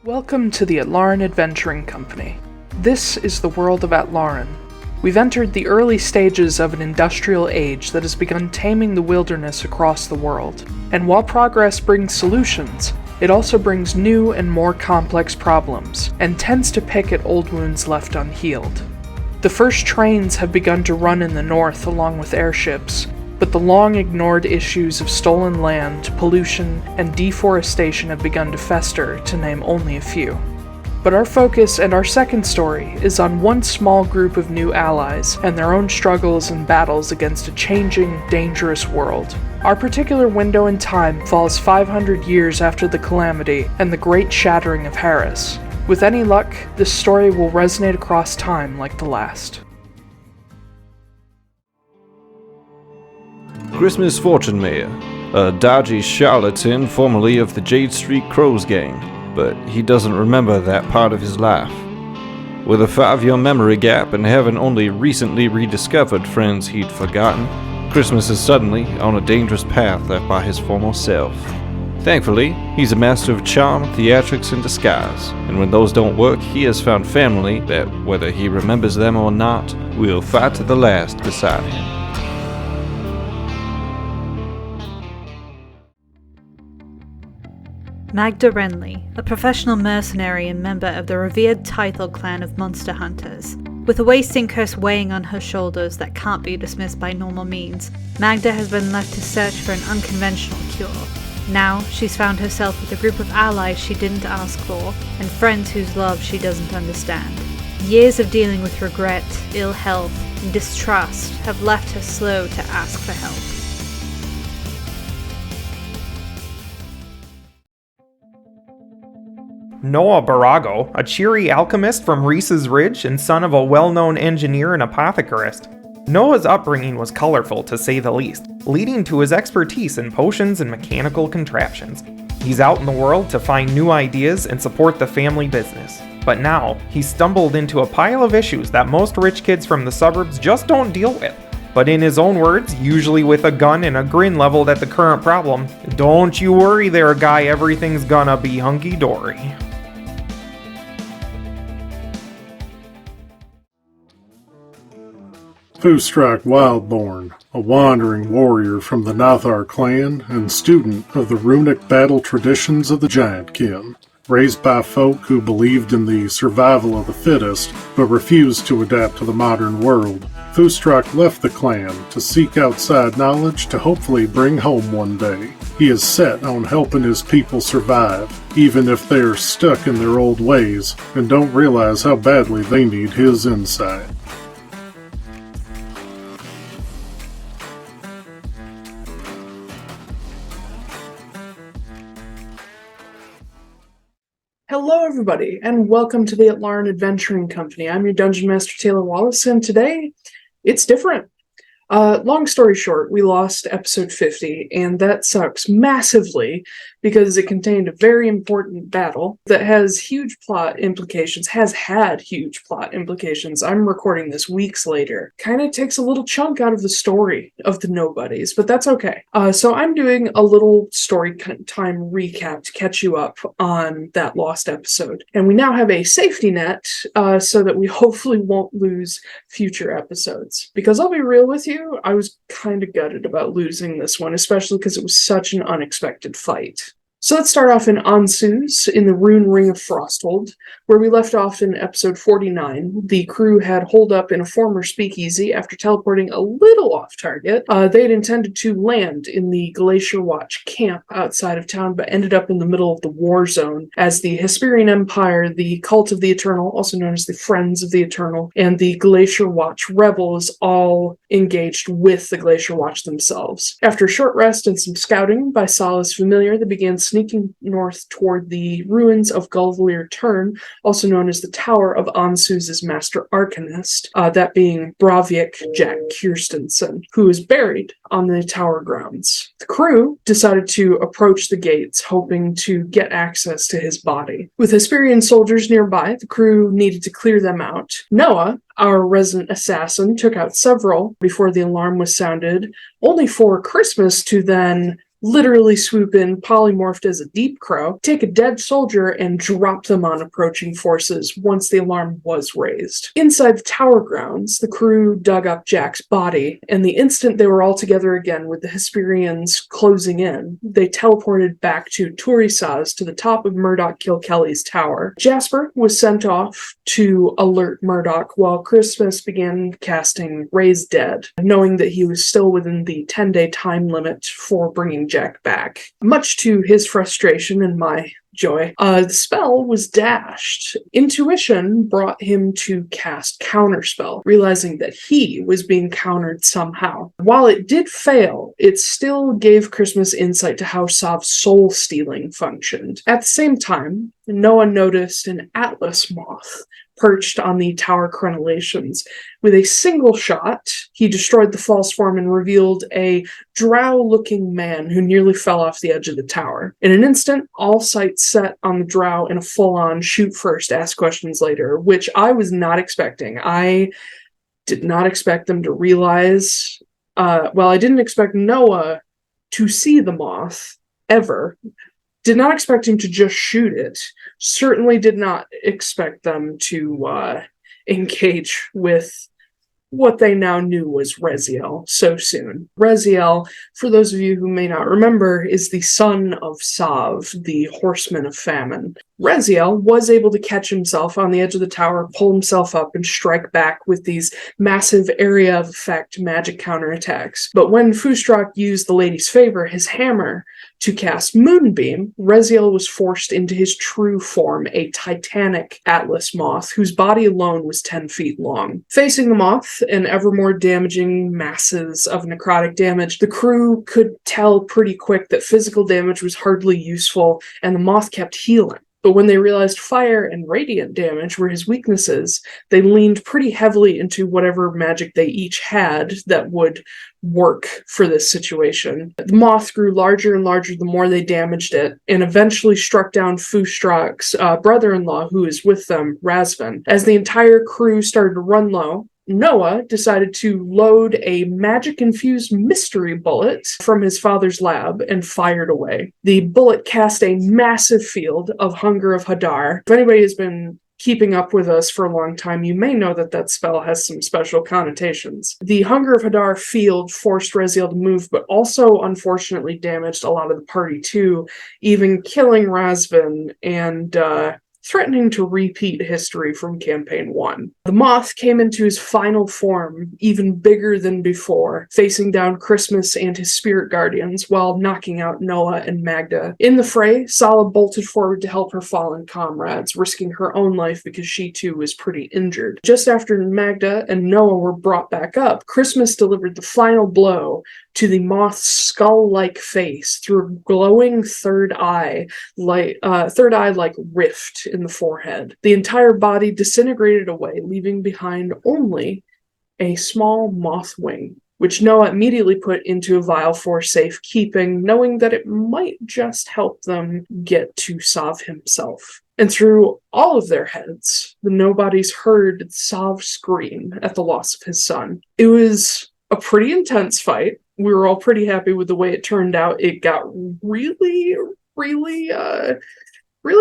Welcome to the Atlaran Adventuring Company. This is the world of Atlaran. We've entered the early stages of an industrial age that has begun taming the wilderness across the world. And while progress brings solutions, it also brings new and more complex problems, and tends to pick at old wounds left unhealed. The first trains have begun to run in the north along with airships, but the long-ignored issues of stolen land, pollution, and deforestation have begun to fester, to name only a few. But our focus and our second story is on one small group of new allies and their own struggles and battles against a changing, dangerous world. Our particular window in time falls 500 years after the calamity and the great shattering of Harris. With any luck, this story will resonate across time like the last. Christmas Fortunemær, a dodgy charlatan formerly of the Jade Street Crows gang, but he doesn't remember that part of his life. With a 5-year memory gap and having only recently rediscovered friends he'd forgotten, Christmas is suddenly on a dangerous path left by his former self. Thankfully, he's a master of charm, theatrics, and disguise, and when those don't work, he has found family that, whether he remembers them or not, will fight to the last beside him. Magda Wrenly, a professional mercenary and member of the revered Taiylor clan of monster hunters. With a wasting curse weighing on her shoulders that can't be dismissed by normal means, Magda has been left to search for an unconventional cure. Now, she's found herself with a group of allies she didn't ask for, and friends whose love she doesn't understand. Years of dealing with regret, ill health, and distrust have left her slow to ask for help. Noah Borago, a cheery alchemist from Reese's Ridge and son of a well-known engineer and apothecarist. Noah's upbringing was colorful to say the least, leading to his expertise in potions and mechanical contraptions. He's out in the world to find new ideas and support the family business. But now, he's stumbled into a pile of issues that most rich kids from the suburbs just don't deal with. But in his own words, usually with a gun and a grin leveled at the current problem, "Don't you worry there, guy, everything's gonna be hunky-dory." Foostrak Wildborn, a wandering warrior from the Nathar clan and student of the runic battle traditions of the Giant Kin. Raised by folk who believed in the survival of the fittest, but refused to adapt to the modern world, Foostrak left the clan to seek outside knowledge to hopefully bring home one day. He is set on helping his people survive, even if they're stuck in their old ways and don't realize how badly they need his insight. Hello everybody, and welcome to the Atlaran Adventuring Company. I'm your Dungeon Master Taiylor Wallace, and today, it's different. Long story short, we lost episode 50, and that sucks massively because it contained a very important battle that has huge plot implications, has had huge plot implications. I'm recording this weeks later. Kind of takes a little chunk out of the story of the Nobodies, but that's okay. So I'm doing a little story time recap to catch you up on that lost episode. And we now have a safety net so that we hopefully won't lose future episodes. Because I'll be real with you, I was kind of gutted about losing this one, especially because it was such an unexpected fight. So let's start off in Ansuz, in the Rune Ring of Frosthold, where we left off in episode 49. The crew had holed up in a former speakeasy after teleporting a little off target. They had intended to land in the Glacier Watch camp outside of town, but ended up in the middle of the war zone as the Hesperian Empire, the Cult of the Eternal, also known as the Friends of the Eternal, and the Glacier Watch rebels all engaged with the Glacier Watch themselves. After a short rest and some scouting by Sala's familiar, they began sneaking north toward the ruins of Gulvalier Turn, also known as the Tower of Ansuz's Master Arcanist, that being Braviak Jack Kjerstenssen, who is buried on the tower grounds. The crew decided to approach the gates, hoping to get access to his body. With Hesperian soldiers nearby, the crew needed to clear them out. Noah, our resident assassin, took out several before the alarm was sounded, only for Christmas to then literally swoop in, polymorphed as a deep crow, take a dead soldier, and drop them on approaching forces once the alarm was raised. Inside the tower grounds, the crew dug up Jack's body, and the instant they were all together again with the Hesperians closing in, they teleported back to Turisaz to the top of Murdoch Kilkelly's tower. Jasper was sent off to alert Murdoch while Christmas began casting Raise Dead, knowing that he was still within the 10-day time limit for bringing Jack back. Much to his frustration and my joy, the spell was dashed. Intuition brought him to cast Counterspell, realizing that he was being countered somehow. While it did fail, it still gave Christmas insight to how Sov's soul stealing functioned. At the same time, Noah noticed an Atlas moth perched on the tower crenellations. With a single shot, he destroyed the false form and revealed a drow-looking man who nearly fell off the edge of the tower. In an instant, all sights set on the drow in a full-on shoot first, ask questions later, which I was not expecting. I did not expect them to realize, I didn't expect Noah to see the moth, ever. Did not expect him to just shoot it. Certainly did not expect them to engage with what they now knew was Reziel so soon. Reziel, for those of you who may not remember, is the son of Sov, the horseman of famine. Reziel was able to catch himself on the edge of the tower, pull himself up, and strike back with these massive area of effect magic counterattacks. But when Foostrak used the Lady's Favor, his hammer, to cast Moonbeam, Reziel was forced into his true form, a titanic Atlas moth, whose body alone was 10 feet long. Facing the moth and ever more damaging masses of necrotic damage, the crew could tell pretty quick that physical damage was hardly useful, and the moth kept healing. But when they realized fire and radiant damage were his weaknesses, they leaned pretty heavily into whatever magic they each had that would work for this situation. The moth grew larger and larger the more they damaged it, and eventually struck down Foostrak's brother-in-law, who is with them, Razvan. As the entire crew started to run low, Noah decided to load a magic-infused mystery bullet from his father's lab and fired away. The bullet cast a massive field of Hunger of Hadar. If anybody has been keeping up with us for a long time, you may know that that spell has some special connotations. The Hunger of Hadar field forced Reziel to move, but also unfortunately damaged a lot of the party too, even killing Razvan and threatening to repeat history from Campaign 1. The moth came into his final form, even bigger than before, facing down Christmas and his spirit guardians while knocking out Noah and Magda. In the fray, Sala bolted forward to help her fallen comrades, risking her own life because she too was pretty injured. Just after Magda and Noah were brought back up, Christmas delivered the final blow to the moth's skull-like face through a glowing third eye like rift in the forehead. The entire body disintegrated away, leaving behind only a small moth wing, which Noah immediately put into a vial for safekeeping, knowing that it might just help them get to Sov himself. And through all of their heads, the Nobodies heard Sov scream at the loss of his son. It was a pretty intense fight. We were all pretty happy with the way it turned out. It got really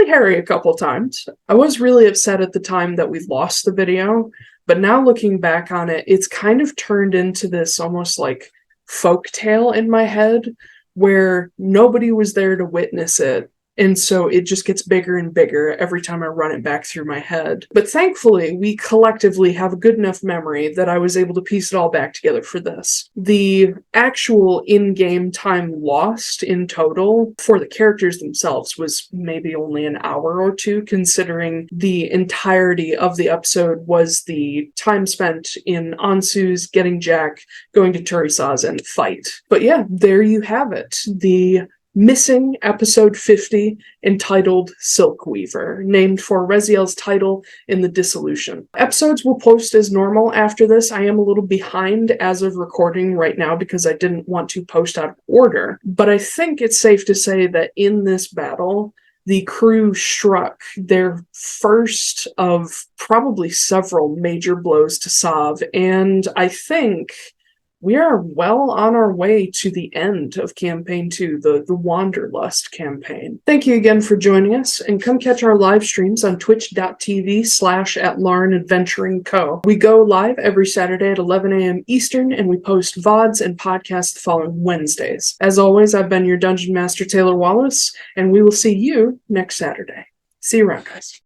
hairy a couple times. I was really upset at the time that we lost the video, but now looking back on it, it's kind of turned into this almost like folk tale in my head where nobody was there to witness it. And so it just gets bigger and bigger every time I run it back through my head. But thankfully, we collectively have a good enough memory that I was able to piece it all back together for this. The actual in-game time lost in total for the characters themselves was maybe only an hour or two, considering the entirety of the episode was the time spent in Ansuz, getting Jack, going to Turisaz, and fight. But yeah, there you have it. The missing episode 50, entitled Silkweaver, named for Reziel's title in the Dissolution. Episodes will post as normal after this. I am a little behind as of recording right now because I didn't want to post out of order, but I think it's safe to say that in this battle, the crew struck their first of probably several major blows to Sov, and I think we are well on our way to the end of Campaign 2, the Wanderlust campaign. Thank you again for joining us, and come catch our live streams on twitch.tv/Atlaran Adventuring Co. We go live every Saturday at 11 a.m. Eastern, and we post VODs and podcasts the following Wednesdays. As always, I've been your Dungeon Master Taiylor Wallace, and we will see you next Saturday. See you around, guys.